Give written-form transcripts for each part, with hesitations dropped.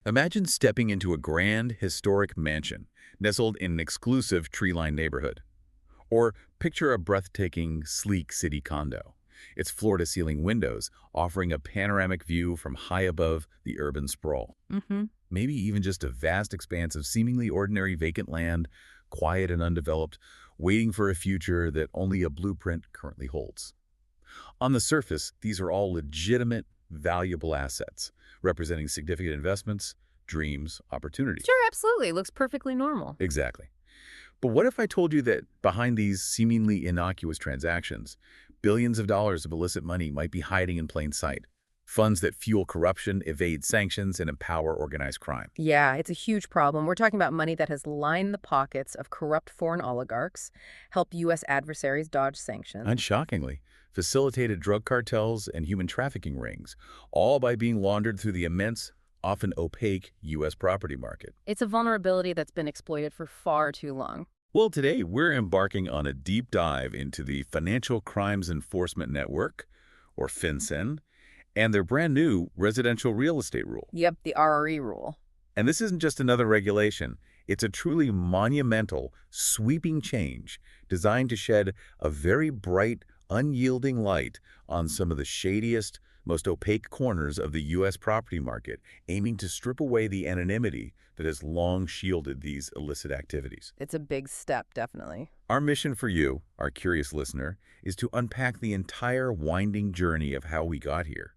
Imagine stepping into a grand, historic mansion nestled in an exclusive tree-lined neighborhood. Or picture a breathtaking, sleek city condo. Its floor-to-ceiling windows offering a panoramic view from high above the urban sprawl. Mm-hmm. Maybe even just a vast expanse of seemingly ordinary vacant land, quiet and undeveloped, waiting for a future that only a blueprint currently holds. On the surface, these are all legitimate, valuable assets, representing significant investments, dreams, opportunities. Sure, absolutely. Looks perfectly normal. Exactly. But what if I told you that behind these seemingly innocuous transactions, billions of dollars of illicit money might be hiding in plain sight? Funds that fuel corruption, evade sanctions, and empower organized crime. Yeah, it's a huge problem. We're talking about money that has lined the pockets of corrupt foreign oligarchs, helped U.S. adversaries dodge sanctions. Unshockingly, facilitated drug cartels and human trafficking rings, all by being laundered through the immense, often opaque U.S. property market. It's a vulnerability that's been exploited for far too long. Well, today we're embarking on a deep dive into the Financial Crimes Enforcement Network, or FinCEN, and their brand new residential real estate rule. Yep, the RRE rule. And this isn't just another regulation. It's a truly monumental, sweeping change designed to shed a very bright, unyielding light on some of the shadiest, most opaque corners of the U.S. property market, aiming to strip away the anonymity that has long shielded these illicit activities. It's a big step, definitely. Our mission for you, our curious listener, is to unpack the entire winding journey of how we got here.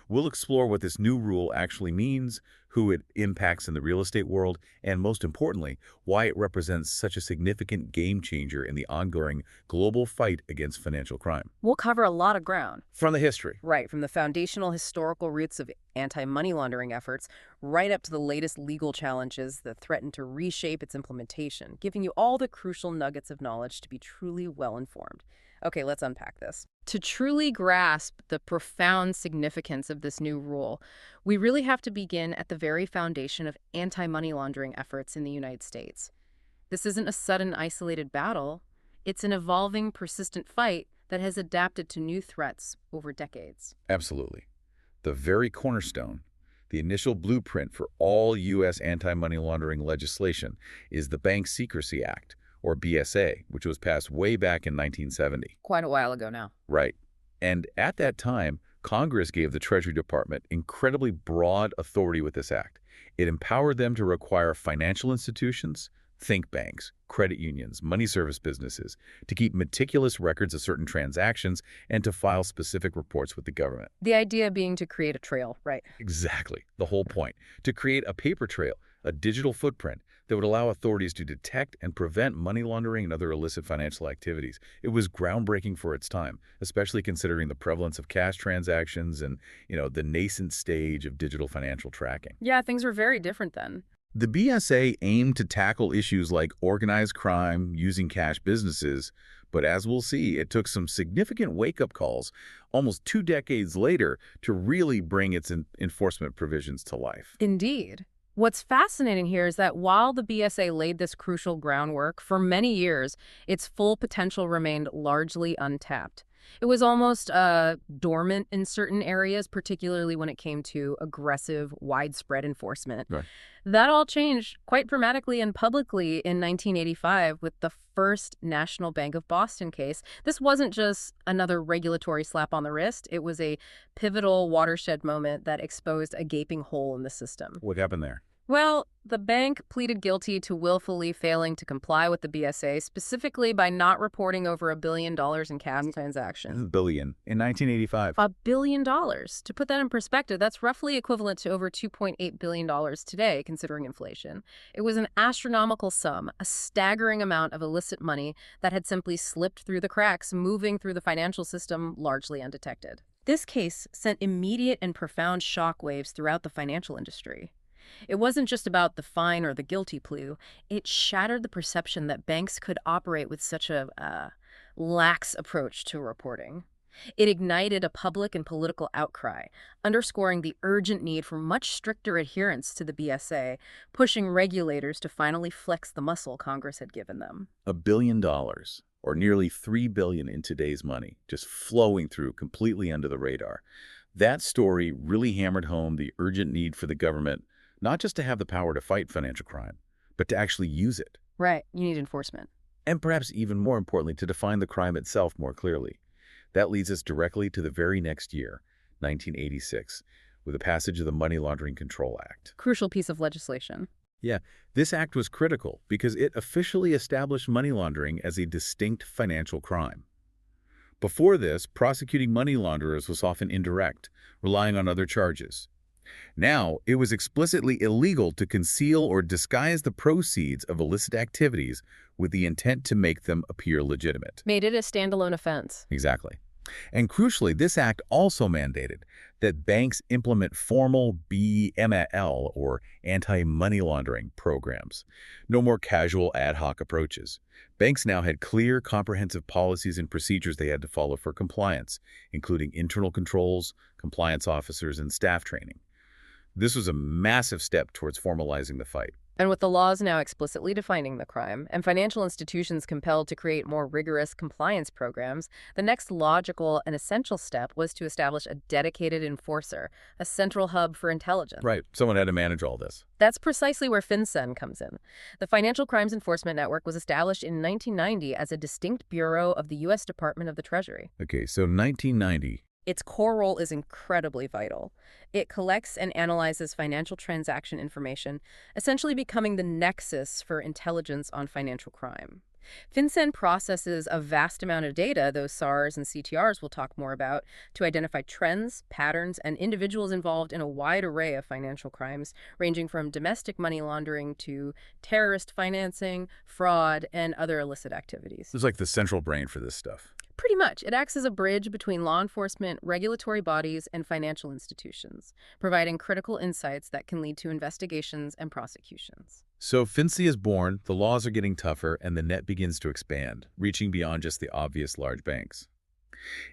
We'll explore what this new rule actually means, who it impacts in the real estate world, and most importantly, why it represents such a significant game changer in the ongoing global fight against financial crime. We'll cover a lot of ground. From the history. Right, from the foundational historical roots of anti-money laundering efforts right up to the latest legal challenges that threaten to reshape its implementation, giving you all the crucial nuggets of knowledge to be truly well-informed. Okay, let's unpack this. To truly grasp the profound significance of this new rule, we really have to begin at the very foundation of anti-money laundering efforts in the United States. This isn't a sudden, isolated battle. It's an evolving, persistent fight that has adapted to new threats over decades. Absolutely. The very cornerstone, the initial blueprint for all U.S. anti-money laundering legislation is the Bank Secrecy Act, or BSA, which was passed way back in 1970. Quite a while ago now. Right. And at that time, Congress gave the Treasury Department incredibly broad authority with this act. It empowered them to require financial institutions, think banks, credit unions, money service businesses to keep meticulous records of certain transactions and to file specific reports with the government. The idea being to create a trail, right? Exactly. The whole point. To create a paper trail, a digital footprint that would allow authorities to detect and prevent money laundering and other illicit financial activities. It was groundbreaking for its time, especially considering the prevalence of cash transactions and, the nascent stage of digital financial tracking. Yeah, things were very different then. The BSA aimed to tackle issues like organized crime, using cash businesses, but as we'll see, it took some significant wake-up calls almost 2 decades later to really bring its enforcement provisions to life. Indeed. What's fascinating here is that while the BSA laid this crucial groundwork, for many years, its full potential remained largely untapped. It was almost dormant in certain areas, particularly when it came to aggressive, widespread enforcement. Right. That all changed quite dramatically and publicly in 1985 with the first National Bank of Boston case. This wasn't just another regulatory slap on the wrist. It was a pivotal watershed moment that exposed a gaping hole in the system. What happened there? Well, the bank pleaded guilty to willfully failing to comply with the BSA, specifically by not reporting over $1 billion in cash transactions. Billion in 1985. $1 billion. To put that in perspective, that's roughly equivalent to over $2.8 billion today, considering inflation. It was an astronomical sum, a staggering amount of illicit money that had simply slipped through the cracks, moving through the financial system largely undetected. This case sent immediate and profound shockwaves throughout the financial industry. It wasn't just about the fine or the guilty plea. It shattered the perception that banks could operate with such a lax approach to reporting. It ignited a public and political outcry, underscoring the urgent need for much stricter adherence to the BSA, pushing regulators to finally flex the muscle Congress had given them. $1 billion, or nearly $3 billion in today's money, just flowing through completely under the radar. That story really hammered home the urgent need for the government not just to have the power to fight financial crime, but to actually use it. Right, you need enforcement. And perhaps even more importantly, to define the crime itself more clearly. That leads us directly to the very next year, 1986, with the passage of the Money Laundering Control Act. Crucial piece of legislation. Yeah, this act was critical because it officially established money laundering as a distinct financial crime. Before this, prosecuting money launderers was often indirect, relying on other charges. Now, it was explicitly illegal to conceal or disguise the proceeds of illicit activities with the intent to make them appear legitimate. Made it a standalone offense. Exactly. And crucially, this act also mandated that banks implement formal BML, or anti-money laundering, programs. No more casual ad hoc approaches. Banks now had clear, comprehensive policies and procedures they had to follow for compliance, including internal controls, compliance officers, and staff training. This was a massive step towards formalizing the fight. And with the laws now explicitly defining the crime, and financial institutions compelled to create more rigorous compliance programs, the next logical and essential step was to establish a dedicated enforcer, a central hub for intelligence. Right. Someone had to manage all this. That's precisely where FinCEN comes in. The Financial Crimes Enforcement Network was established in 1990 as a distinct bureau of the U.S. Department of the Treasury. Okay, so 1990. Its core role is incredibly vital. It collects and analyzes financial transaction information, essentially becoming the nexus for intelligence on financial crime. FinCEN processes a vast amount of data, those SARs and CTRs we'll talk more about, to identify trends, patterns, and individuals involved in a wide array of financial crimes, ranging from domestic money laundering to terrorist financing, fraud, and other illicit activities. It's like the central brain for this stuff. Pretty much. It acts as a bridge between law enforcement, regulatory bodies, and financial institutions, providing critical insights that can lead to investigations and prosecutions. So FinCEN is born, the laws are getting tougher, and the net begins to expand, reaching beyond just the obvious large banks.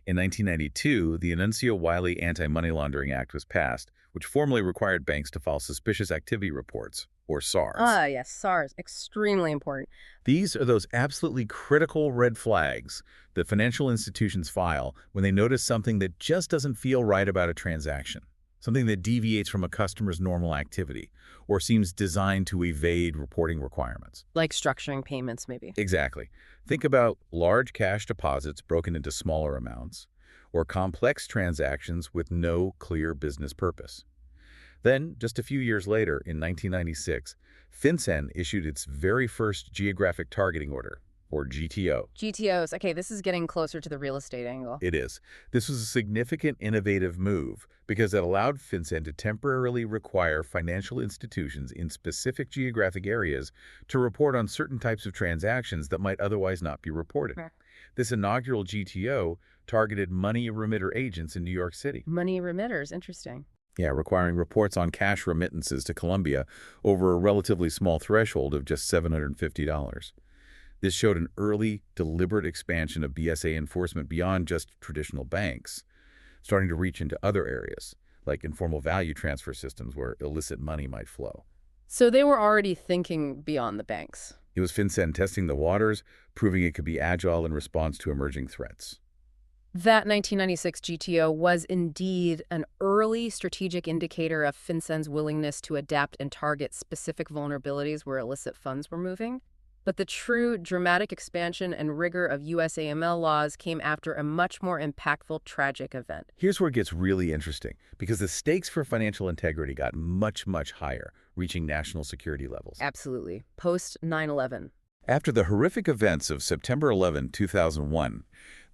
In 1992, the Anuncio-Wiley Anti-Money Laundering Act was passed, which formally required banks to file suspicious activity reports, or SARs. Ah, yes, SARs. Extremely important. These are those absolutely critical red flags that financial institutions file when they notice something that just doesn't feel right about a transaction, something that deviates from a customer's normal activity, or seems designed to evade reporting requirements. Like structuring payments, maybe. Exactly. Think about large cash deposits broken into smaller amounts, or complex transactions with no clear business purpose. Then, just a few years later, in 1996, FinCEN issued its very first geographic targeting order, or GTO. GTOs. Okay, this is getting closer to the real estate angle. It is. This was a significant innovative move because it allowed FinCEN to temporarily require financial institutions in specific geographic areas to report on certain types of transactions that might otherwise not be reported. Right. This inaugural GTO targeted money remitter agents in New York City. Money remitters. Interesting. Yeah, requiring reports on cash remittances to Colombia over a relatively small threshold of just $750. This showed an early, deliberate expansion of BSA enforcement beyond just traditional banks, starting to reach into other areas, like informal value transfer systems where illicit money might flow. So they were already thinking beyond the banks. It was FinCEN testing the waters, proving it could be agile in response to emerging threats. That 1996 GTO was indeed an early strategic indicator of FinCEN's willingness to adapt and target specific vulnerabilities where illicit funds were moving. But the true dramatic expansion and rigor of US AML laws came after a much more impactful, tragic event. Here's where it gets really interesting, because the stakes for financial integrity got much, much higher, reaching national security levels. Absolutely. Post 9/11. After the horrific events of September 11, 2001,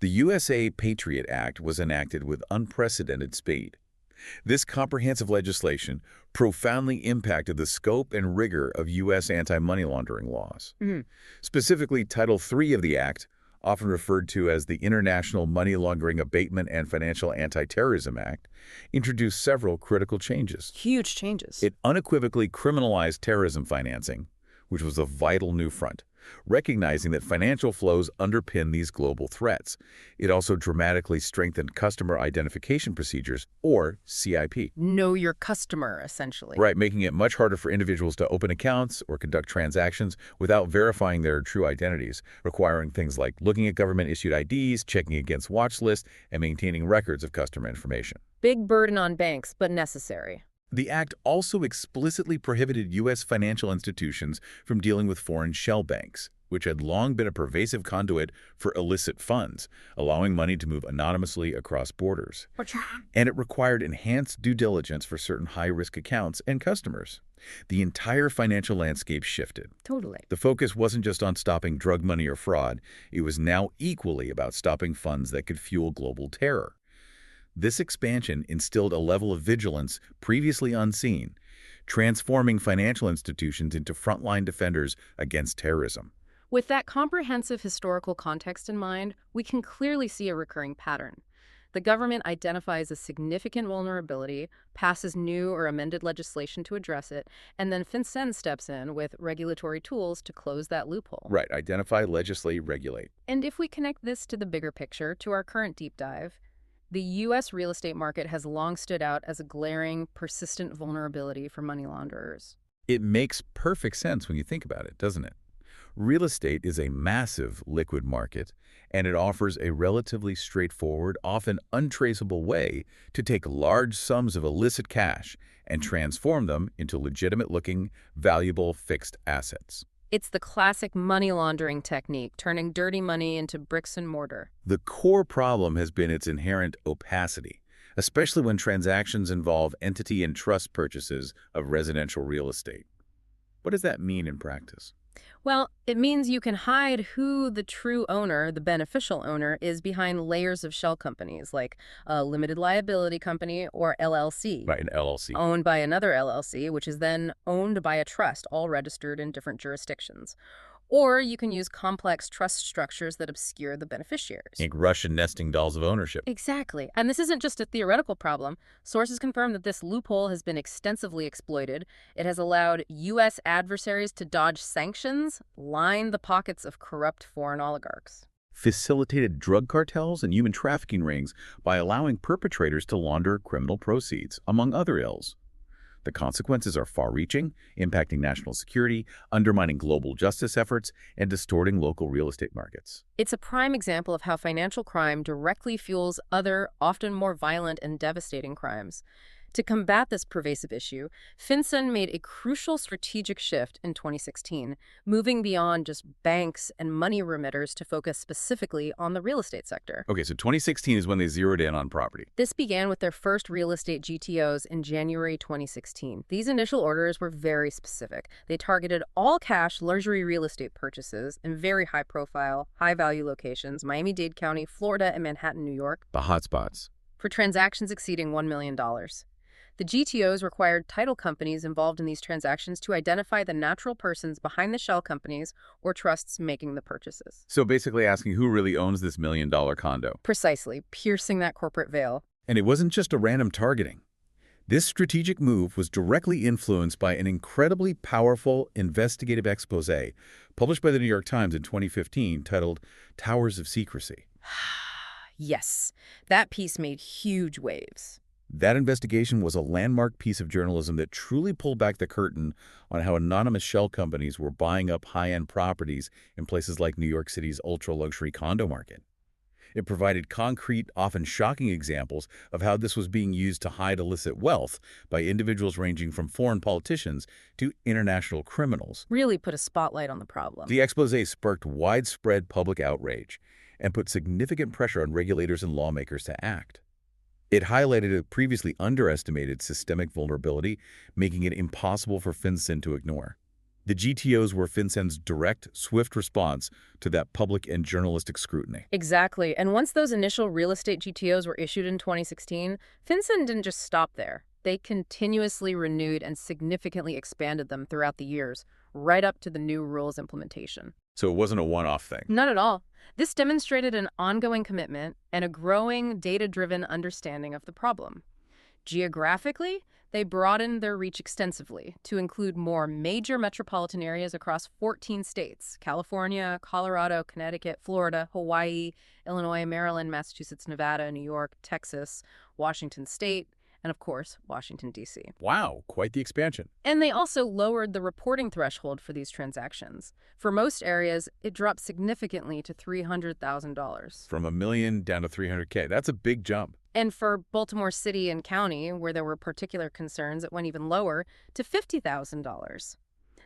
the USA Patriot Act was enacted with unprecedented speed. This comprehensive legislation profoundly impacted the scope and rigor of U.S. anti-money laundering laws. Specifically, Title III of the Act, often referred to as the International Money Laundering Abatement and Financial Anti-Terrorism Act, introduced several critical changes. Huge changes. It unequivocally criminalized terrorism financing, which was a vital new front, recognizing that financial flows underpin these global threats. It also dramatically strengthened customer identification procedures, or CIP. Know your customer, essentially. Right, making it much harder for individuals to open accounts or conduct transactions without verifying their true identities, requiring things like looking at government-issued IDs, checking against watch lists, and maintaining records of customer information. Big burden on banks, but necessary. The act also explicitly prohibited U.S. financial institutions from dealing with foreign shell banks, which had long been a pervasive conduit for illicit funds, allowing money to move anonymously across borders. And it required enhanced due diligence for certain high-risk accounts and customers. The entire financial landscape shifted. Totally. The focus wasn't just on stopping drug money or fraud, it was now equally about stopping funds that could fuel global terror. This expansion instilled a level of vigilance previously unseen, transforming financial institutions into frontline defenders against terrorism. With that comprehensive historical context in mind, we can clearly see a recurring pattern. The government identifies a significant vulnerability, passes new or amended legislation to address it, and then FinCEN steps in with regulatory tools to close that loophole. Right, identify, legislate, regulate. And if we connect this to the bigger picture, to our current deep dive, the U.S. real estate market has long stood out as a glaring, persistent vulnerability for money launderers. It makes perfect sense when you think about it, doesn't it? Real estate is a massive liquid market, and it offers a relatively straightforward, often untraceable way to take large sums of illicit cash and transform them into legitimate-looking, valuable fixed assets. It's the classic money laundering technique, turning dirty money into bricks and mortar. The core problem has been its inherent opacity, especially when transactions involve entity and trust purchases of residential real estate. What does that mean in practice? Well, it means you can hide who the true owner, the beneficial owner, is behind layers of shell companies, like a limited liability company or LLC, Right, an LLC. owned by another LLC, which is then owned by a trust, all registered in different jurisdictions. Or you can use complex trust structures that obscure the beneficiaries. Like Russian nesting dolls of ownership. Exactly. And this isn't just a theoretical problem. Sources confirm that this loophole has been extensively exploited. It has allowed U.S. adversaries to dodge sanctions, line the pockets of corrupt foreign oligarchs. Facilitated drug cartels and human trafficking rings by allowing perpetrators to launder criminal proceeds, among other ills. The consequences are far-reaching, impacting national security, undermining global justice efforts, and distorting local real estate markets. It's a prime example of how financial crime directly fuels other, often more violent and devastating crimes. To combat this pervasive issue, FinCEN made a crucial strategic shift in 2016, moving beyond just banks and money remitters to focus specifically on the real estate sector. Okay, so 2016 is when they zeroed in on property. This began with their first real estate GTOs in January 2016. These initial orders were very specific. They targeted all-cash luxury real estate purchases in very high-profile, high-value locations, Miami-Dade County, Florida, and Manhattan, New York, The hotspots. for transactions exceeding $1 million. The GTOs required title companies involved in these transactions to identify the natural persons behind the shell companies or trusts making the purchases. So basically asking who really owns this million-dollar condo. Precisely, piercing that corporate veil. And it wasn't just a random targeting. This strategic move was directly influenced by an incredibly powerful investigative expose published by the New York Times in 2015 titled Towers of Secrecy. Yes, that piece made huge waves. That investigation was a landmark piece of journalism that truly pulled back the curtain on how anonymous shell companies were buying up high-end properties in places like New York City's ultra-luxury condo market. It provided concrete, often shocking examples of how this was being used to hide illicit wealth by individuals ranging from foreign politicians to international criminals. Really put a spotlight on the problem. The expose sparked widespread public outrage and put significant pressure on regulators and lawmakers to act. It highlighted a previously underestimated systemic vulnerability, making it impossible for FinCEN to ignore. The GTOs were FinCEN's direct, swift response to that public and journalistic scrutiny. Exactly. And once those initial real estate GTOs were issued in 2016, FinCEN didn't just stop there. They continuously renewed and significantly expanded them throughout the years, right up to the new rules implementation. So it wasn't a one-off thing. Not at all. This demonstrated an ongoing commitment and a growing data-driven understanding of the problem. Geographically, they broadened their reach extensively to include more major metropolitan areas across 14 states: California, Colorado, Connecticut, Florida, Hawaii, Illinois, Maryland, Massachusetts, Nevada, New York, Texas, Washington State, and, of course, Washington, D.C. Wow, quite the expansion. And they also lowered the reporting threshold for these transactions. For most areas, it dropped significantly to $300,000. From $1 million down to $300K. That's a big jump. And for Baltimore City and County, where there were particular concerns, it went even lower to $50,000.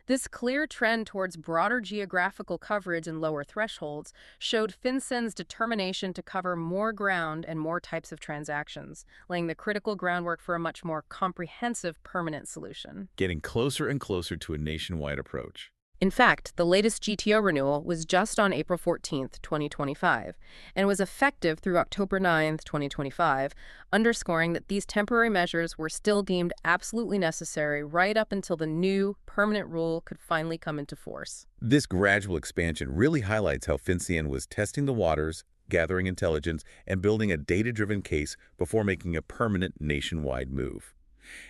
This clear trend towards broader geographical coverage and lower thresholds showed FinCEN's determination to cover more ground and more types of transactions, laying the critical groundwork for a much more comprehensive permanent solution. Getting closer and closer to a nationwide approach. In fact, the latest GTO renewal was just on April 14th, 2025, and was effective through October 9th, 2025, underscoring that these temporary measures were still deemed absolutely necessary right up until the new permanent rule could finally come into force. This gradual expansion really highlights how FinCEN was testing the waters, gathering intelligence, and building a data-driven case before making a permanent nationwide move.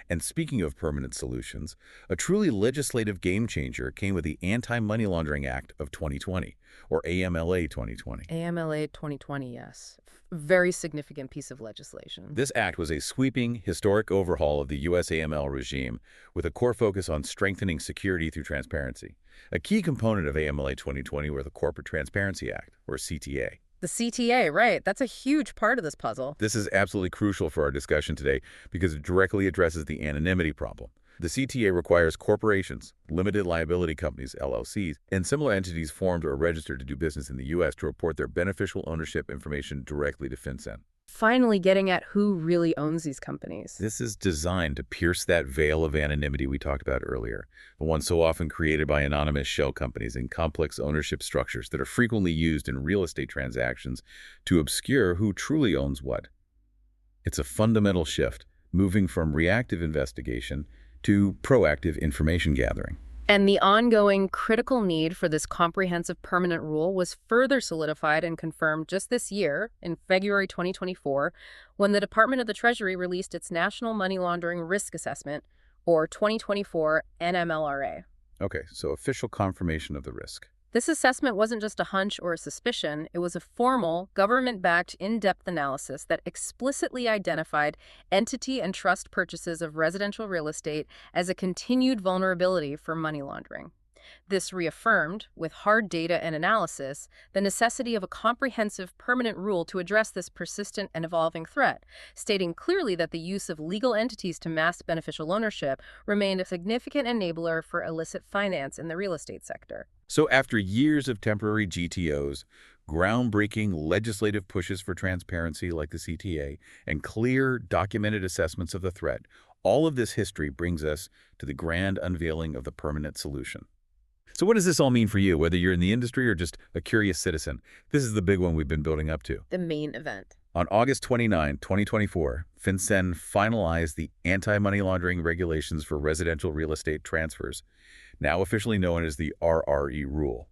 And speaking of permanent solutions, a truly legislative game-changer came with the Anti-Money Laundering Act of 2020, or AMLA 2020. AMLA 2020, yes. Very significant piece of legislation. This act was a sweeping, historic overhaul of the U.S. AML regime with a core focus on strengthening security through transparency. A key component of AMLA 2020 were the Corporate Transparency Act, or CTA. The CTA, right. That's a huge part of this puzzle. This is absolutely crucial for our discussion today because it directly addresses the anonymity problem. The CTA requires corporations, limited liability companies, LLCs, and similar entities formed or registered to do business in the U.S. to report their beneficial ownership information directly to FinCEN. Finally getting at who really owns these companies. This is designed to pierce that veil of anonymity we talked about earlier, the one so often created by anonymous shell companies and complex ownership structures that are frequently used in real estate transactions to obscure who truly owns what. It's a fundamental shift, moving from reactive investigation to proactive information gathering. And the ongoing critical need for this comprehensive permanent rule was further solidified and confirmed just this year, in February 2024, when the Department of the Treasury released its National Money Laundering Risk Assessment, or 2024 NMLRA. Okay, so official confirmation of the risk. This assessment wasn't just a hunch or a suspicion, it was a formal, government-backed, in-depth analysis that explicitly identified entity and trust purchases of residential real estate as a continued vulnerability for money laundering. This reaffirmed, with hard data and analysis, the necessity of a comprehensive permanent rule to address this persistent and evolving threat, stating clearly that the use of legal entities to mask beneficial ownership remained a significant enabler for illicit finance in the real estate sector. So after years of temporary GTOs, groundbreaking legislative pushes for transparency like the CTA, and clear, documented assessments of the threat, all of this history brings us to the grand unveiling of the permanent solution. So what does this all mean for you, whether you're in the industry or just a curious citizen? This is the big one we've been building up to. The main event. On August 29, 2024, FinCEN finalized the anti-money laundering regulations for residential real estate transfers, now officially known as the RRE rule.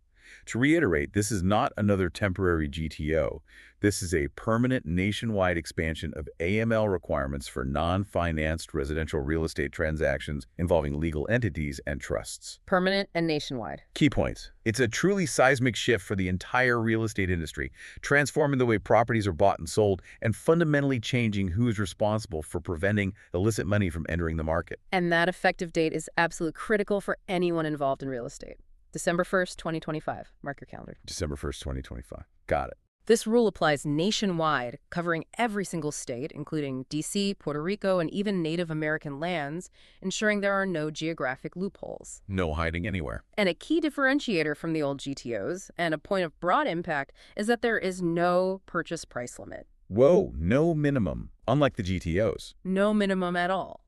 To reiterate, this is not another temporary GTO. This is a permanent nationwide expansion of AML requirements for non-financed residential real estate transactions involving legal entities and trusts. Permanent and nationwide. Key points. It's a truly seismic shift for the entire real estate industry, transforming the way properties are bought and sold and fundamentally changing who is responsible for preventing illicit money from entering the market. And that effective date is absolutely critical for anyone involved in real estate. December 1st, 2025. Mark your calendar. December 1st, 2025. Got it. This rule applies nationwide, covering every single state, including D.C., Puerto Rico, and even Native American lands, ensuring there are no geographic loopholes. No hiding anywhere. And a key differentiator from the old GTOs, and a point of broad impact, is that there is no purchase price limit. Whoa, no minimum, unlike the GTOs. No minimum at all.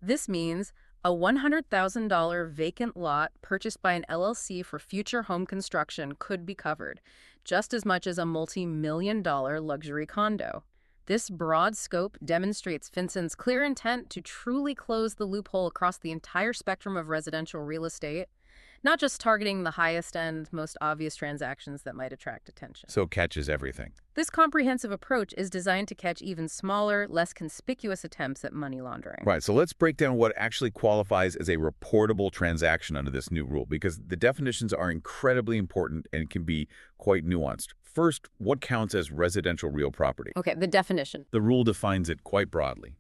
This means a $100,000 vacant lot purchased by an LLC for future home construction could be covered, just as much as a multi-million-dollar luxury condo. This broad scope demonstrates FinCEN's clear intent to truly close the loophole across the entire spectrum of residential real estate, not just targeting the highest-end, most obvious transactions that might attract attention. So it catches everything. This comprehensive approach is designed to catch even smaller, less conspicuous attempts at money laundering. Right, so let's break down what actually qualifies as a reportable transaction under this new rule, because the definitions are incredibly important and can be quite nuanced. First, what counts as residential real property? Okay, the definition. The rule defines it quite broadly.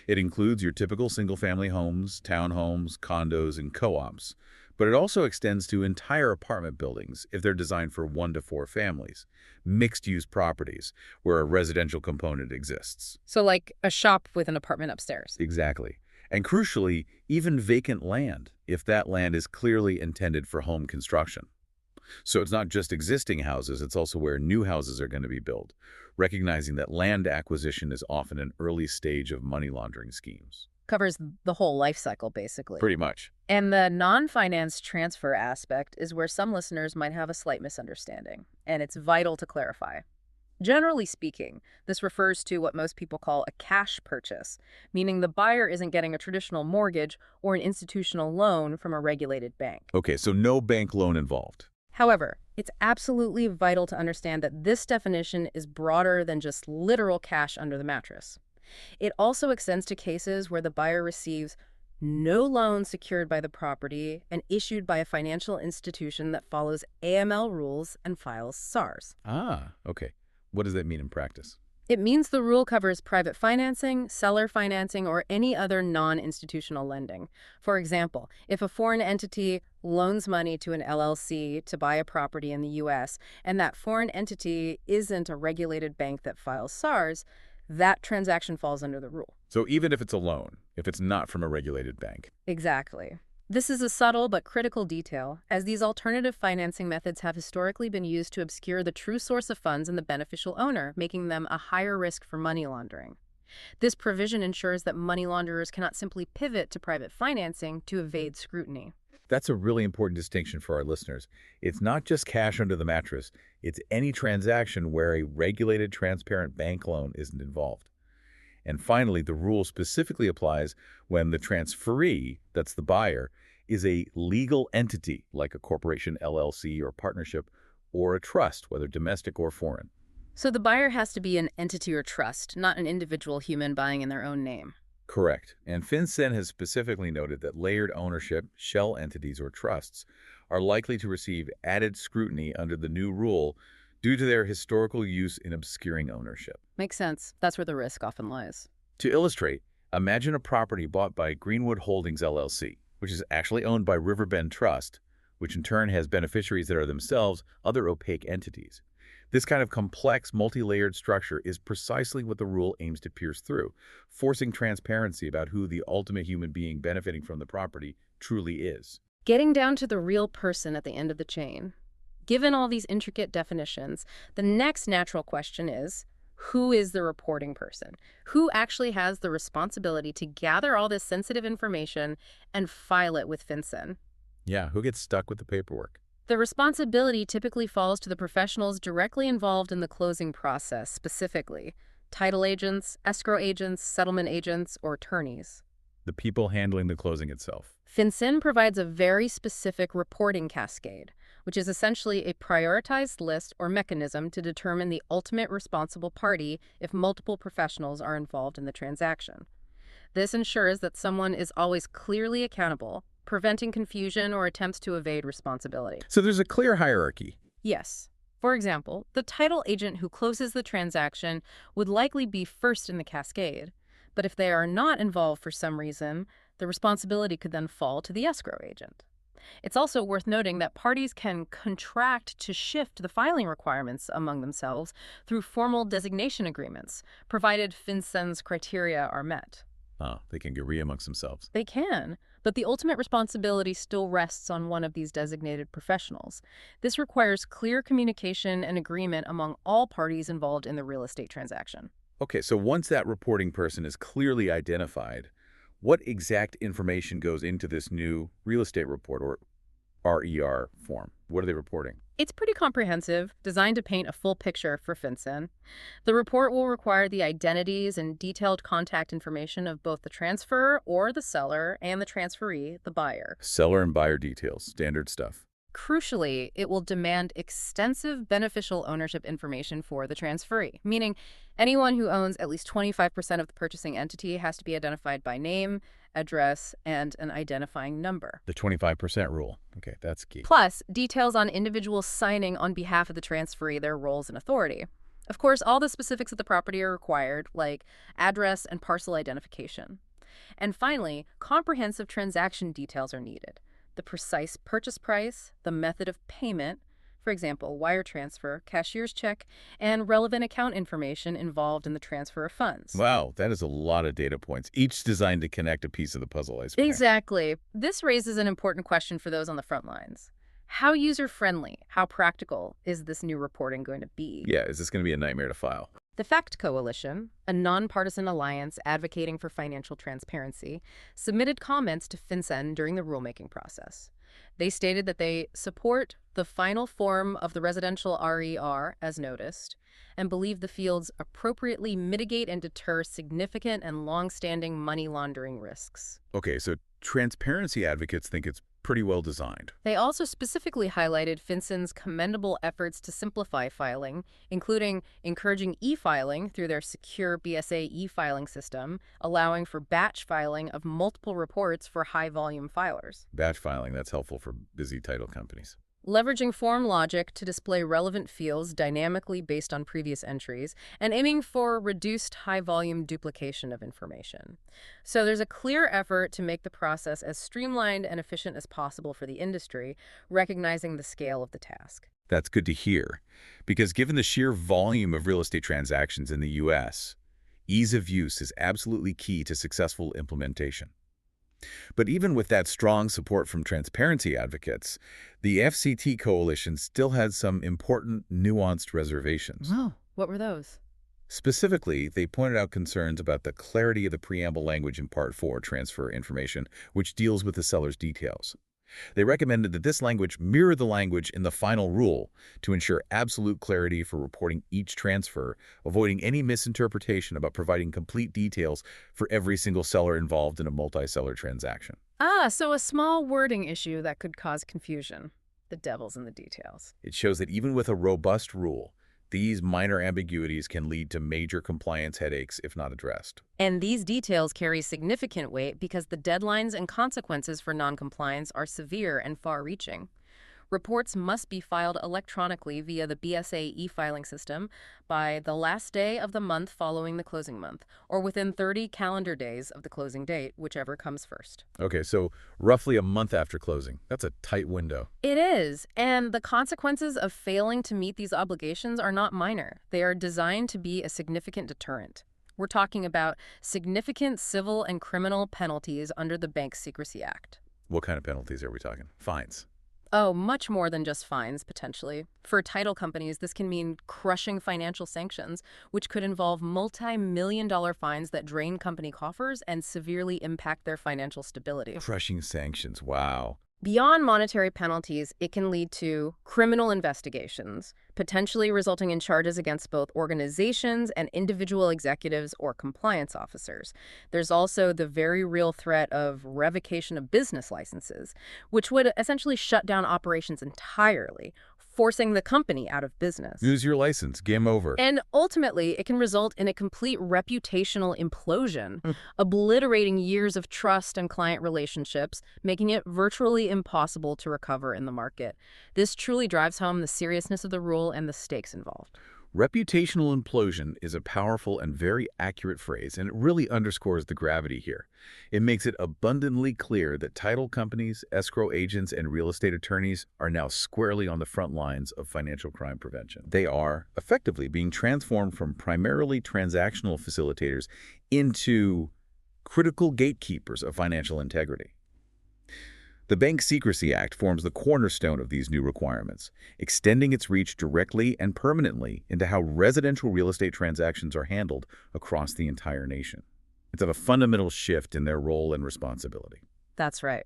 It includes your typical single-family homes, townhomes, condos, and co-ops. But it also extends to entire apartment buildings if they're designed for 1 to 4 families, mixed-use properties where a residential component exists. So like a shop with an apartment upstairs. Exactly. And crucially, even vacant land, if that land is clearly intended for home construction. So it's not just existing houses, it's also where new houses are going to be built, recognizing that land acquisition is often an early stage of money laundering schemes. Covers the whole life cycle, basically. Pretty much. And the non-finance transfer aspect is where some listeners might have a slight misunderstanding, and it's vital to clarify. Generally speaking, this refers to what most people call a cash purchase, meaning the buyer isn't getting a traditional mortgage or an institutional loan from a regulated bank. Okay, so no bank loan involved. However, it's absolutely vital to understand that this definition is broader than just literal cash under the mattress. It also extends to cases where the buyer receives no loan secured by the property and issued by a financial institution that follows AML rules and files SARs. Ah, okay. What does that mean in practice? It means the rule covers private financing, seller financing, or any other non-institutional lending. For example, if a foreign entity loans money to an LLC to buy a property in the U.S., and that foreign entity isn't a regulated bank that files SARs, that transaction falls under the rule. So even if it's a loan, if it's not from a regulated bank. Exactly. This is a subtle but critical detail, as these alternative financing methods have historically been used to obscure the true source of funds and the beneficial owner, making them a higher risk for money laundering. This provision ensures that money launderers cannot simply pivot to private financing to evade scrutiny. That's a really important distinction for our listeners. It's not just cash under the mattress. It's any transaction where a regulated, transparent bank loan isn't involved. And finally, the rule specifically applies when the transferee, that's the buyer, is a legal entity like a corporation, LLC, or partnership, or a trust, whether domestic or foreign. So the buyer has to be an entity or trust, not an individual human buying in their own name. Correct. And FinCEN has specifically noted that layered ownership, shell entities, or trusts are likely to receive added scrutiny under the new rule due to their historical use in obscuring ownership. Makes sense. That's where the risk often lies. To illustrate, imagine a property bought by Greenwood Holdings LLC, which is actually owned by Riverbend Trust, which in turn has beneficiaries that are themselves other opaque entities. This kind of complex, multi-layered structure is precisely what the rule aims to pierce through, forcing transparency about who the ultimate human being benefiting from the property truly is. Getting down to the real person at the end of the chain. Given all these intricate definitions, the next natural question is, who is the reporting person? Who actually has the responsibility to gather all this sensitive information and file it with FinCEN? Yeah, who gets stuck with the paperwork? The responsibility typically falls to the professionals directly involved in the closing process, specifically title agents, escrow agents, settlement agents, or attorneys. The people handling the closing itself. FinCEN provides a very specific reporting cascade, which is essentially a prioritized list or mechanism to determine the ultimate responsible party if multiple professionals are involved in the transaction. This ensures that someone is always clearly accountable, preventing confusion or attempts to evade responsibility. So there's a clear hierarchy. Yes. For example, the title agent who closes the transaction would likely be first in the cascade, but if they are not involved for some reason, the responsibility could then fall to the escrow agent. It's also worth noting that parties can contract to shift the filing requirements among themselves through formal designation agreements, provided FinCEN's criteria are met. Oh, they can agree amongst themselves. They can, but the ultimate responsibility still rests on one of these designated professionals. This requires clear communication and agreement among all parties involved in the real estate transaction. Okay, so once that reporting person is clearly identified, what exact information goes into this new real estate report, or RER form? What are they reporting? It's pretty comprehensive, designed to paint a full picture for FinCEN. The report will require the identities and detailed contact information of both the transferor or the seller and the transferee, the buyer. Seller and buyer details, standard stuff. Crucially, it will demand extensive beneficial ownership information for the transferee, meaning anyone who owns at least 25% of the purchasing entity has to be identified by name, address, and an identifying number. The 25% rule. Okay, that's key. Plus, details on individuals signing on behalf of the transferee, their roles and authority. Of course, all the specifics of the property are required, like address and parcel identification. And finally, comprehensive transaction details are needed. The precise purchase price, the method of payment, for example, wire transfer, cashier's check, and relevant account information involved in the transfer of funds. Wow, that is a lot of data points, each designed to connect a piece of the puzzle, I suppose. Exactly. This raises an important question for those on the front lines. How user-friendly, how practical is this new reporting going to be? Yeah, is this going to be a nightmare to file? The FACT Coalition, a nonpartisan alliance advocating for financial transparency, submitted comments to FinCEN during the rulemaking process. They stated that they support the final form of the residential RER as noticed and believe the fields appropriately mitigate and deter significant and long-standing money laundering risks. Okay, so transparency advocates think it's pretty well designed. They also specifically highlighted FinCEN's commendable efforts to simplify filing, including encouraging e-filing through their secure BSA e-filing system, allowing for batch filing of multiple reports for high-volume filers. Batch filing, that's helpful for busy title companies. Leveraging form logic to display relevant fields dynamically based on previous entries, and aiming for reduced high-volume duplication of information. So there's a clear effort to make the process as streamlined and efficient as possible for the industry, recognizing the scale of the task. That's good to hear, because given the sheer volume of real estate transactions in the U.S., ease of use is absolutely key to successful implementation. But even with that strong support from transparency advocates, the FCT coalition still had some important, nuanced reservations. Oh, what were those? Specifically, they pointed out concerns about the clarity of the preamble language in Part 4 transfer information, which deals with the seller's details. They recommended that this language mirror the language in the final rule to ensure absolute clarity for reporting each transfer, avoiding any misinterpretation about providing complete details for every single seller involved in a multi-seller transaction. So a small wording issue that could cause confusion. The devil's in the details. It shows that even with a robust rule, these minor ambiguities can lead to major compliance headaches if not addressed. And these details carry significant weight because the deadlines and consequences for noncompliance are severe and far-reaching. Reports must be filed electronically via the BSA e-filing system by the last day of the month following the closing month, or within 30 calendar days of the closing date, whichever comes first. Okay, so roughly a month after closing. That's a tight window. It is, and the consequences of failing to meet these obligations are not minor. They are designed to be a significant deterrent. We're talking about significant civil and criminal penalties under the Bank Secrecy Act. What kind of penalties are we talking? Fines. Oh, much more than just fines, potentially. For title companies, this can mean crushing financial sanctions, which could involve multi-million-dollar fines that drain company coffers and severely impact their financial stability. Crushing sanctions, wow. Beyond monetary penalties, it can lead to criminal investigations, potentially resulting in charges against both organizations and individual executives or compliance officers. There's also the very real threat of revocation of business licenses, which would essentially shut down operations entirely, forcing the company out of business. Lose your license. Game over. And ultimately, it can result in a complete reputational implosion, obliterating years of trust and client relationships, making it virtually impossible to recover in the market. This truly drives home the seriousness of the rule and the stakes involved. Reputational implosion is a powerful and very accurate phrase, and it really underscores the gravity here. It makes it abundantly clear that title companies, escrow agents, and real estate attorneys are now squarely on the front lines of financial crime prevention. They are effectively being transformed from primarily transactional facilitators into critical gatekeepers of financial integrity. The Bank Secrecy Act forms the cornerstone of these new requirements, extending its reach directly and permanently into how residential real estate transactions are handled across the entire nation. It's a fundamental shift in their role and responsibility. That's right.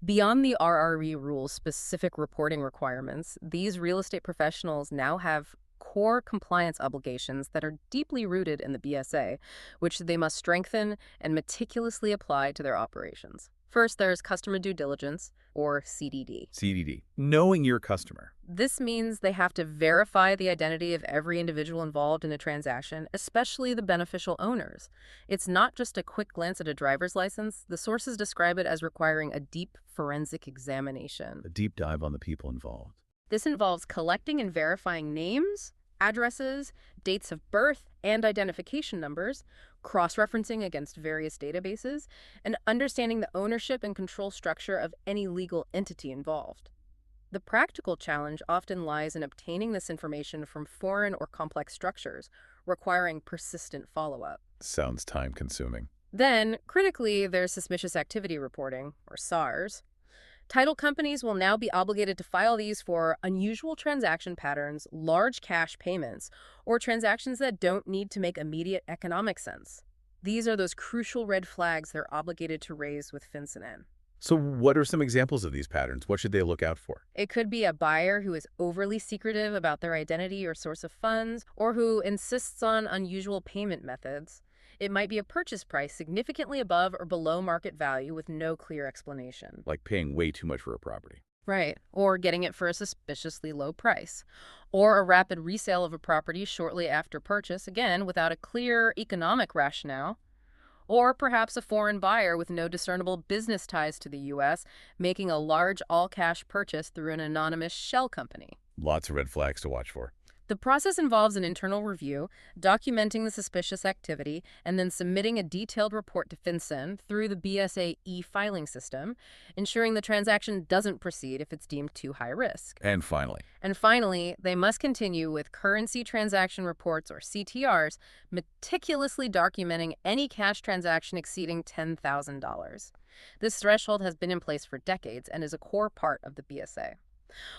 Beyond the RRE rules' specific reporting requirements, these real estate professionals now have core compliance obligations that are deeply rooted in the BSA, which they must strengthen and meticulously apply to their operations. First, there's customer due diligence, or CDD. CDD, knowing your customer. This means they have to verify the identity of every individual involved in a transaction, especially the beneficial owners. It's not just a quick glance at a driver's license. The sources describe it as requiring a deep forensic examination. A deep dive on the people involved. This involves collecting and verifying names, addresses, dates of birth, and identification numbers, cross-referencing against various databases, and understanding the ownership and control structure of any legal entity involved. The practical challenge often lies in obtaining this information from foreign or complex structures, requiring persistent follow-up. Sounds time-consuming. Then, critically, there's suspicious activity reporting, or SARS. Title companies will now be obligated to file these for unusual transaction patterns, large cash payments, or transactions that don't need to make immediate economic sense. These are those crucial red flags they're obligated to raise with FinCEN. So what are some examples of these patterns? What should they look out for? It could be a buyer who is overly secretive about their identity or source of funds, or who insists on unusual payment methods. It might be a purchase price significantly above or below market value with no clear explanation. Like paying way too much for a property. Right, or getting it for a suspiciously low price. Or a rapid resale of a property shortly after purchase, again, without a clear economic rationale. Or perhaps a foreign buyer with no discernible business ties to the U.S. making a large all-cash purchase through an anonymous shell company. Lots of red flags to watch for. The process involves an internal review, documenting the suspicious activity, and then submitting a detailed report to FinCEN through the BSA e-filing system, ensuring the transaction doesn't proceed if it's deemed too high risk. And finally, They must continue with currency transaction reports, or CTRs, meticulously documenting any cash transaction exceeding $10,000. This threshold has been in place for decades and is a core part of the BSA.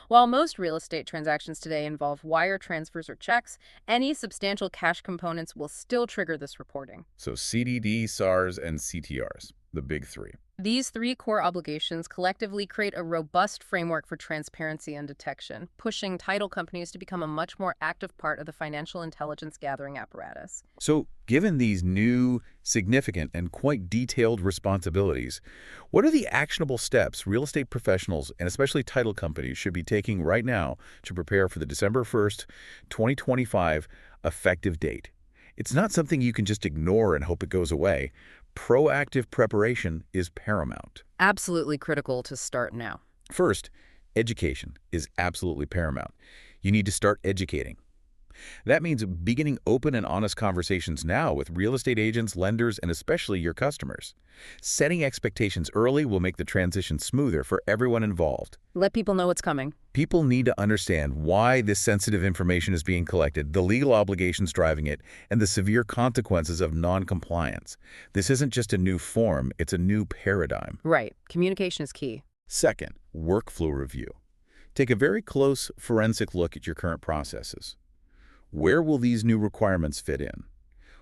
While most real estate transactions today involve wire transfers or checks, any substantial cash components will still trigger this reporting. so CDD, SARS, and CTRs, the big three. These three core obligations collectively create a robust framework for transparency and detection, pushing title companies to become a much more active part of the financial intelligence gathering apparatus. So given these new, significant, and quite detailed responsibilities, what are the actionable steps real estate professionals, and especially title companies, should be taking right now to prepare for the December 1st, 2025 effective date? It's not something you can just ignore and hope it goes away. Proactive preparation is paramount. Absolutely critical to start now. First, education is absolutely paramount. You need to start educating. That means beginning open and honest conversations now with real estate agents, lenders, and especially your customers. Setting expectations early will make the transition smoother for everyone involved. Let people know what's coming. People need to understand why this sensitive information is being collected, the legal obligations driving it, and the severe consequences of non-compliance. This isn't just a new form, it's a new paradigm. Right. Communication is key. Second, workflow review. Take a very close forensic look at your current processes. Where will these new requirements fit in?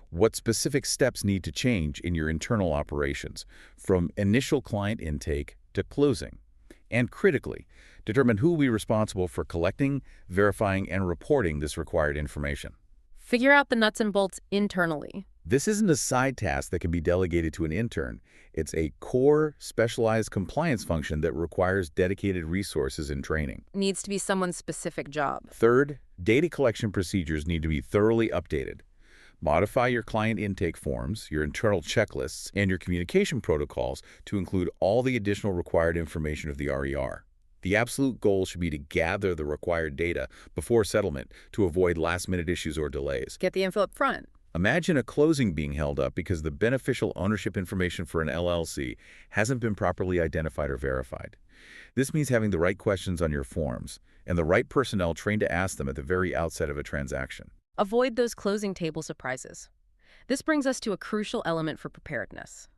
What specific steps need to change in your internal operations, from initial client intake to closing? And critically, determine who will be responsible for collecting, verifying, and reporting this required information. Figure out the nuts and bolts internally. This isn't a side task that can be delegated to an intern. It's a core, specialized compliance function that requires dedicated resources and training. It needs to be someone's specific job. Third, data collection procedures need to be thoroughly updated. Modify your client intake forms, your internal checklists, and your communication protocols to include all the additional required information of the RER. The absolute goal should be to gather the required data before settlement to avoid last-minute issues or delays. Get the info up front. Imagine a closing being held up because the beneficial ownership information for an LLC hasn't been properly identified or verified. This means having the right questions on your forms and the right personnel trained to ask them at the very outset of a transaction. Avoid those closing table surprises. This brings us to a crucial element for preparedness: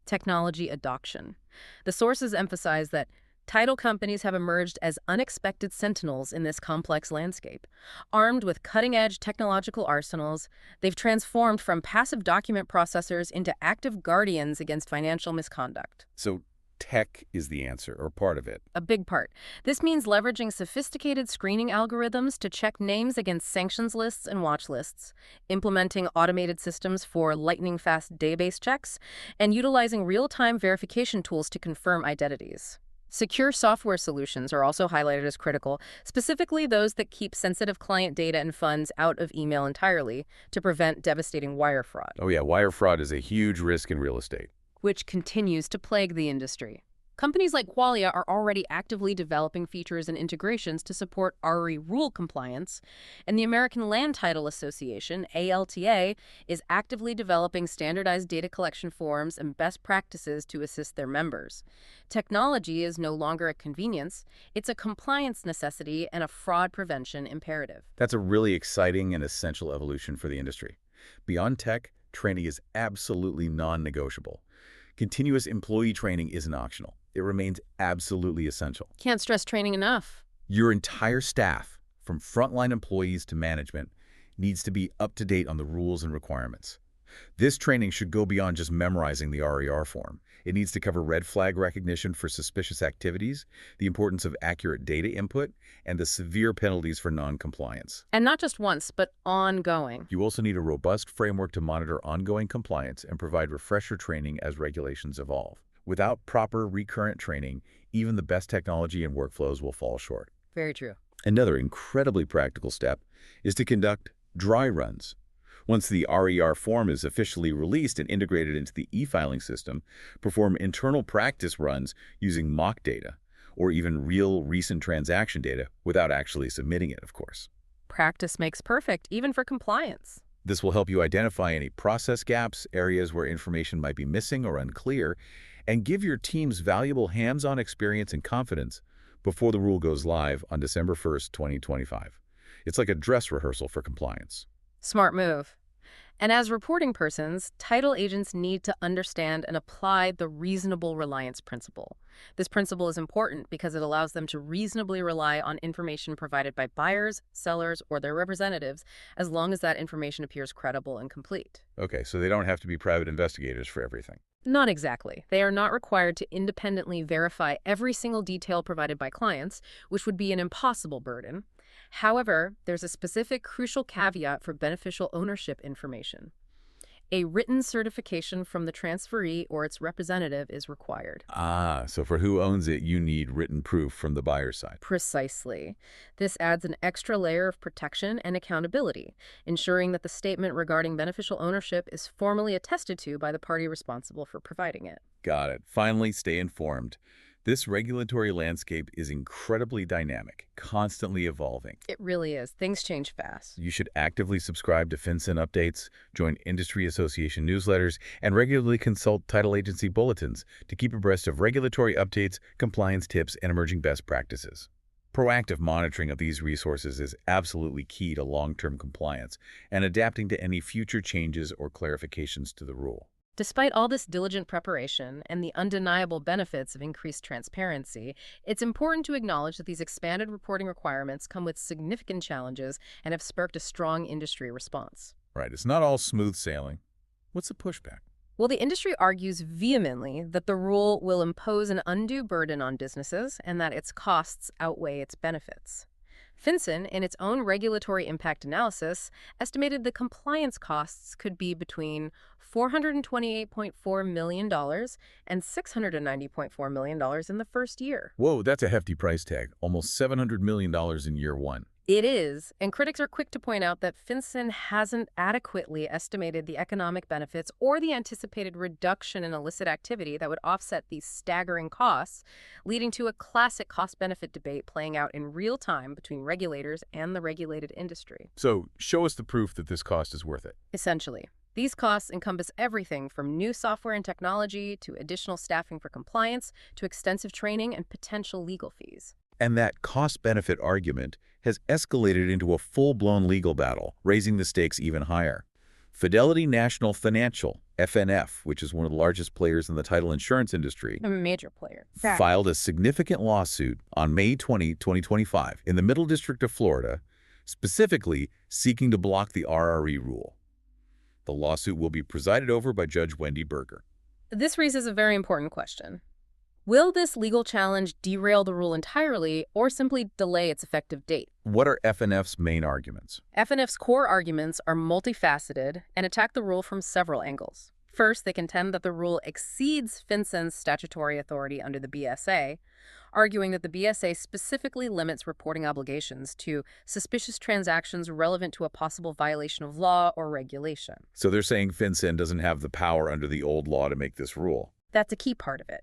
technology adoption. The sources emphasize that title companies have emerged as unexpected sentinels in this complex landscape. Armed with cutting-edge technological arsenals, they've transformed from passive document processors into active guardians against financial misconduct. So tech is the answer, or part of it. A big part. This means leveraging sophisticated screening algorithms to check names against sanctions lists and watch lists, implementing automated systems for lightning-fast database checks, and utilizing real-time verification tools to confirm identities. Secure software solutions are also highlighted as critical, specifically those that keep sensitive client data and funds out of email entirely to prevent devastating wire fraud. Oh yeah, wire fraud is a huge risk in real estate. Which continues to plague the industry. Companies like Qualia are already actively developing features and integrations to support RE rule compliance, and the American Land Title Association, ALTA, is actively developing standardized data collection forms and best practices to assist their members. Technology is no longer a convenience, it's a compliance necessity and a fraud prevention imperative. That's a really exciting and essential evolution for the industry. Beyond tech, training is absolutely non-negotiable. Continuous employee training isn't optional. It remains absolutely essential. Can't stress training enough. Your entire staff, from frontline employees to management, needs to be up to date on the rules and requirements. This training should go beyond just memorizing the RER form. It needs to cover red flag recognition for suspicious activities, the importance of accurate data input, and the severe penalties for non-compliance. And not just once, but ongoing. You also need a robust framework to monitor ongoing compliance and provide refresher training as regulations evolve. Without proper recurrent training, even the best technology and workflows will fall short. Very true. Another incredibly practical step is to conduct dry runs. Once the RER form is officially released and integrated into the e-filing system, perform internal practice runs using mock data, or even real recent transaction data without actually submitting it, of course. Practice makes perfect, even for compliance. This will help you identify any process gaps, areas where information might be missing or unclear, and give your teams valuable hands-on experience and confidence before the rule goes live on December 1st, 2025. It's like a dress rehearsal for compliance. Smart move. And as reporting persons, title agents need to understand and apply the reasonable reliance principle. This principle is important because it allows them to reasonably rely on information provided by buyers, sellers, or their representatives, as long as that information appears credible and complete. Okay, so they don't have to be private investigators for everything. Not exactly. They are not required to independently verify every single detail provided by clients, which would be an impossible burden. However, there's a specific crucial caveat for beneficial ownership information. A written certification from the transferee or its representative is required. So for who owns it, you need written proof from the buyer's side. Precisely. This adds an extra layer of protection and accountability, ensuring that the statement regarding beneficial ownership is formally attested to by the party responsible for providing it. Got it. Finally, stay informed. This regulatory landscape is incredibly dynamic, constantly evolving. It really is. Things change fast. You should actively subscribe to FinCEN updates, join industry association newsletters, and regularly consult title agency bulletins to keep abreast of regulatory updates, compliance tips, and emerging best practices. Proactive monitoring of these resources is absolutely key to long-term compliance and adapting to any future changes or clarifications to the rule. Despite all this diligent preparation and the undeniable benefits of increased transparency, it's important to acknowledge that these expanded reporting requirements come with significant challenges and have sparked a strong industry response. Right, it's not all smooth sailing. What's the pushback? Well, the industry argues vehemently that the rule will impose an undue burden on businesses and that its costs outweigh its benefits. FinCEN, in its own regulatory impact analysis, estimated the compliance costs could be between $428.4 million and $690.4 million in the first year. Whoa, that's a hefty price tag. Almost $700 million in year one. It is, and critics are quick to point out that FinCEN hasn't adequately estimated the economic benefits or the anticipated reduction in illicit activity that would offset these staggering costs, leading to a classic cost-benefit debate playing out in real time between regulators and the regulated industry. So, show us the proof that this cost is worth it. Essentially, these costs encompass everything from new software and technology to additional staffing for compliance to extensive training and potential legal fees. And that cost-benefit argument has escalated into a full-blown legal battle, raising the stakes even higher. Fidelity National Financial, FNF, which is one of the largest players in the title insurance industry, A major player. filed a significant lawsuit on May 20, 2025, in the Middle District of Florida, specifically seeking to block the RRE rule. The lawsuit will be presided over by Judge Wendy Berger. This raises a very important question. Will this legal challenge derail the rule entirely or simply delay its effective date? What are FNF's main arguments? FNF's core arguments are multifaceted and attack the rule from several angles. First, they contend that the rule exceeds FinCEN's statutory authority under the BSA, arguing that the BSA specifically limits reporting obligations to suspicious transactions relevant to a possible violation of law or regulation. So they're saying FinCEN doesn't have the power under the old law to make this rule. That's a key part of it.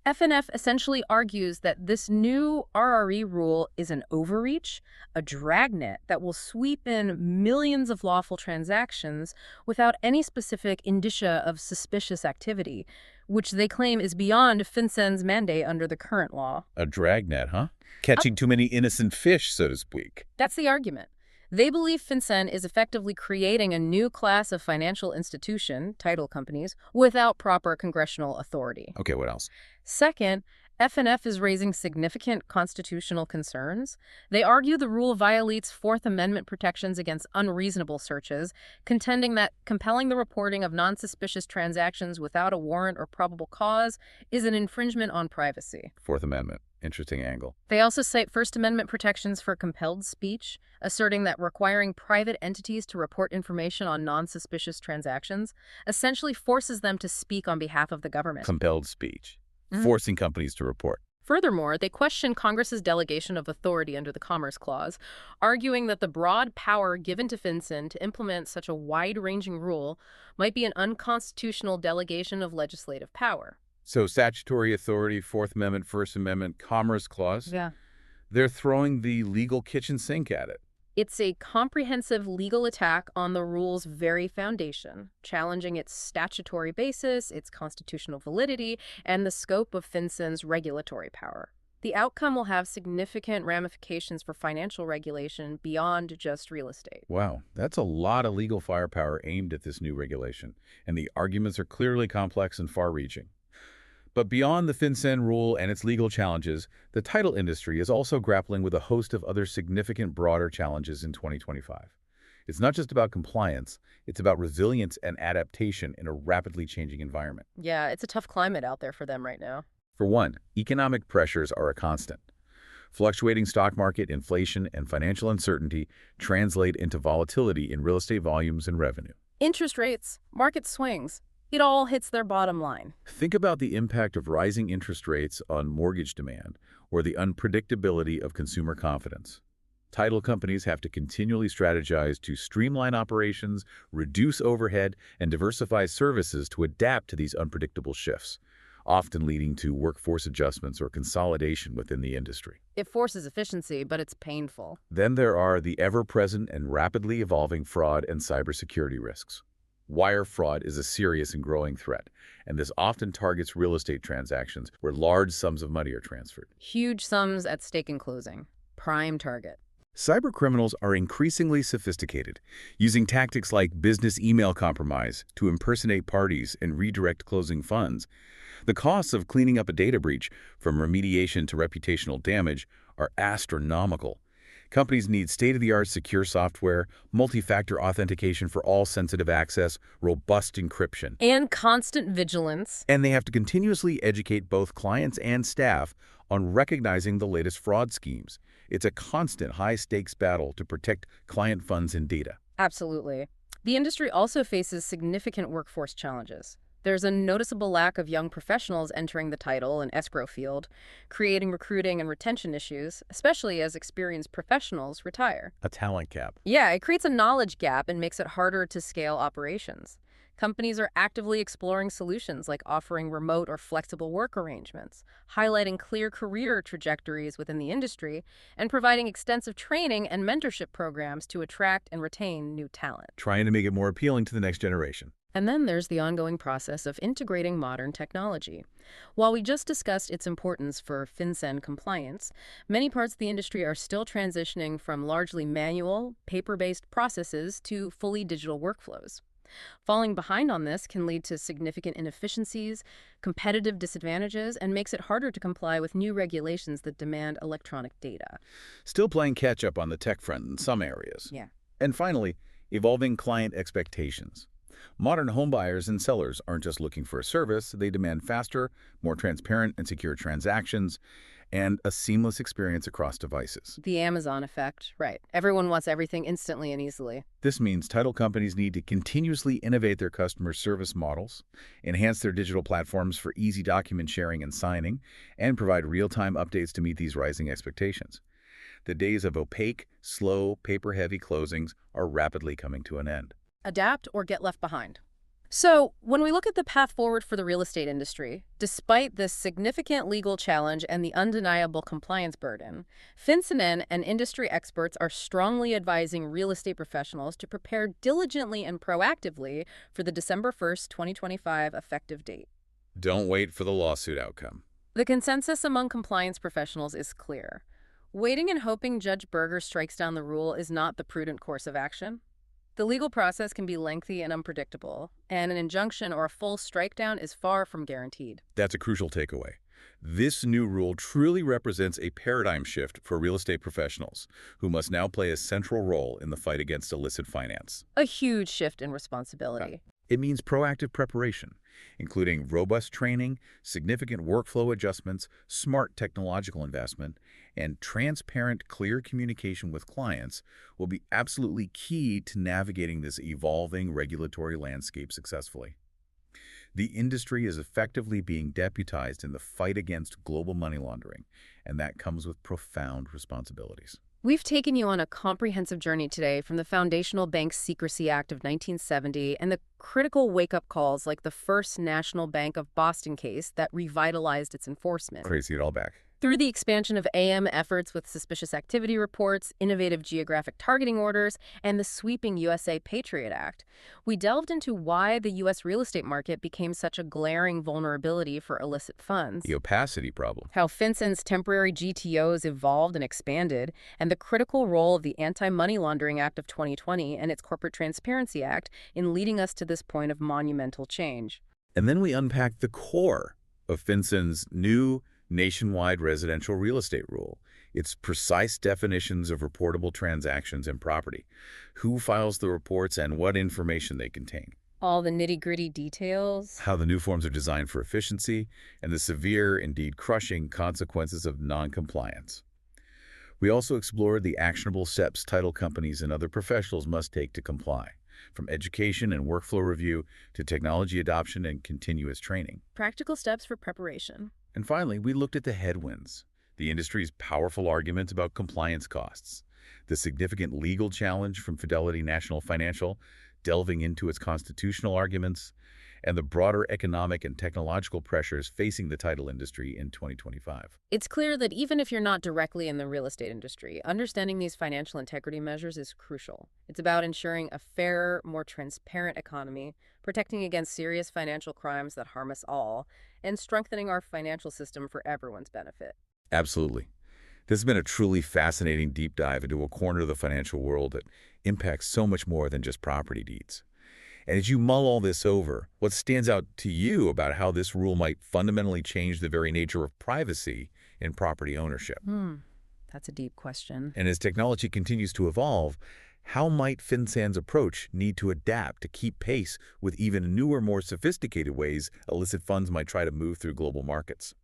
FNF essentially argues that this new RRE rule is an overreach, a dragnet that will sweep in millions of lawful transactions without any specific indicia of suspicious activity, which they claim is beyond FinCEN's mandate under the current law. A dragnet, huh? Catching too many innocent fish, so to speak. That's the argument. They believe FinCEN is effectively creating a new class of financial institution, title companies, without proper congressional authority. Okay, what else? Second, FNF is raising significant constitutional concerns. They argue the rule violates Fourth Amendment protections against unreasonable searches, contending that compelling the reporting of non-suspicious transactions without a warrant or probable cause is an infringement on privacy. Fourth Amendment. Interesting angle. They also cite First Amendment protections for compelled speech, asserting that requiring private entities to report information on non-suspicious transactions essentially forces them to speak on behalf of the government. Compelled speech. Forcing companies to report. Furthermore, they question Congress's delegation of authority under the Commerce Clause, arguing that the broad power given to FinCEN to implement such a wide-ranging rule might be an unconstitutional delegation of legislative power. So statutory authority, Fourth Amendment, First Amendment, Commerce Clause. Yeah. They're throwing the legal kitchen sink at it. It's a comprehensive legal attack on the rule's very foundation, challenging its statutory basis, its constitutional validity, and the scope of FinCEN's regulatory power. The outcome will have significant ramifications for financial regulation beyond just real estate. Wow, that's a lot of legal firepower aimed at this new regulation, and the arguments are clearly complex and far-reaching. But beyond the FinCEN rule and its legal challenges, the title industry is also grappling with a host of other significant broader challenges in 2025. It's not just about compliance, it's about resilience and adaptation in a rapidly changing environment. Yeah, it's a tough climate out there for them right now. For one, economic pressures are a constant. Fluctuating stock market, inflation, and financial uncertainty translate into volatility in real estate volumes and revenue. Interest rates, market swings, it all hits their bottom line. Think about the impact of rising interest rates on mortgage demand or the unpredictability of consumer confidence. Title companies have to continually strategize to streamline operations, reduce overhead, and diversify services to adapt to these unpredictable shifts, often leading to workforce adjustments or consolidation within the industry. It forces efficiency, but it's painful. Then there are the ever-present and rapidly evolving fraud and cybersecurity risks. Wire fraud is a serious and growing threat, and this often targets real estate transactions where large sums of money are transferred. Huge sums at stake in closing. Prime target. Cybercriminals are increasingly sophisticated, using tactics like business email compromise to impersonate parties and redirect closing funds. The costs of cleaning up a data breach, from remediation to reputational damage, are astronomical. Companies need state-of-the-art secure software, multi-factor authentication for all sensitive access, robust encryption. And constant vigilance. And they have to continuously educate both clients and staff on recognizing the latest fraud schemes. It's a constant high-stakes battle to protect client funds and data. Absolutely. The industry also faces significant workforce challenges. There's a noticeable lack of young professionals entering the title and escrow field, creating recruiting and retention issues, especially as experienced professionals retire. A talent gap. Yeah, it creates a knowledge gap and makes it harder to scale operations. Companies are actively exploring solutions like offering remote or flexible work arrangements, highlighting clear career trajectories within the industry, and providing extensive training and mentorship programs to attract and retain new talent. Trying to make it more appealing to the next generation. And then there's the ongoing process of integrating modern technology. While we just discussed its importance for FinCEN compliance, many parts of the industry are still transitioning from largely manual, paper-based processes to fully digital workflows. Falling behind on this can lead to significant inefficiencies, competitive disadvantages, and makes it harder to comply with new regulations that demand electronic data. Still playing catch-up on the tech front in some areas. Yeah. And finally, evolving client expectations. Modern homebuyers and sellers aren't just looking for a service, they demand faster, more transparent and secure transactions, and a seamless experience across devices. The Amazon effect, right. Everyone wants everything instantly and easily. This means title companies need to continuously innovate their customer service models, enhance their digital platforms for easy document sharing and signing, and provide real-time updates to meet these rising expectations. The days of opaque, slow, paper-heavy closings are rapidly coming to an end. Adapt or get left behind. So, when we look at the path forward for the real estate industry, despite this significant legal challenge and the undeniable compliance burden, FinCEN and industry experts are strongly advising real estate professionals to prepare diligently and proactively for the December 1st, 2025 effective date. Don't wait for the lawsuit outcome. The consensus among compliance professionals is clear. Waiting and hoping Judge Berger strikes down the rule is not the prudent course of action. The legal process can be lengthy and unpredictable, and an injunction or a full strikedown is far from guaranteed. That's a crucial takeaway. This new rule truly represents a paradigm shift for real estate professionals, who must now play a central role in the fight against illicit finance. A huge shift in responsibility. It means proactive preparation, including robust training, significant workflow adjustments, smart technological investment, and transparent, clear communication with clients will be absolutely key to navigating this evolving regulatory landscape successfully. The industry is effectively being deputized in the fight against global money laundering, and that comes with profound responsibilities. We've taken you on a comprehensive journey today from the Foundational Bank Secrecy Act of 1970 and the critical wake-up calls like the First National Bank of Boston case that revitalized its enforcement. Crazy it all back. Through the expansion of AM efforts with suspicious activity reports, innovative geographic targeting orders, and the sweeping USA Patriot Act, we delved into why the U.S. real estate market became such a glaring vulnerability for illicit funds, The opacity problem. how FinCEN's temporary GTOs evolved and expanded, and the critical role of the Anti-Money Laundering Act of 2020 and its Corporate Transparency Act in leading us to this point of monumental change. And then we unpacked the core of FinCEN's new nationwide residential real estate rule, its precise definitions of reportable transactions and property, who files the reports and what information they contain, All the nitty-gritty details. how the new forms are designed for efficiency, and the severe, indeed crushing, consequences of non-compliance. We also explored the actionable steps title companies and other professionals must take to comply, from education and workflow review to technology adoption and continuous training. Practical steps for preparation. And finally, we looked at the headwinds, the industry's powerful arguments about compliance costs, the significant legal challenge from Fidelity National Financial, delving into its constitutional arguments, and the broader economic and technological pressures facing the title industry in 2025. It's clear that even if you're not directly in the real estate industry, understanding these financial integrity measures is crucial. It's about ensuring a fairer, more transparent economy, protecting against serious financial crimes that harm us all, and strengthening our financial system for everyone's benefit. Absolutely. This has been a truly fascinating deep dive into a corner of the financial world that impacts so much more than just property deeds. And as you mull all this over, what stands out to you about how this rule might fundamentally change the very nature of privacy in property ownership? That's a deep question. And as technology continues to evolve, how might FinCEN's approach need to adapt to keep pace with even newer, more sophisticated ways illicit funds might try to move through global markets?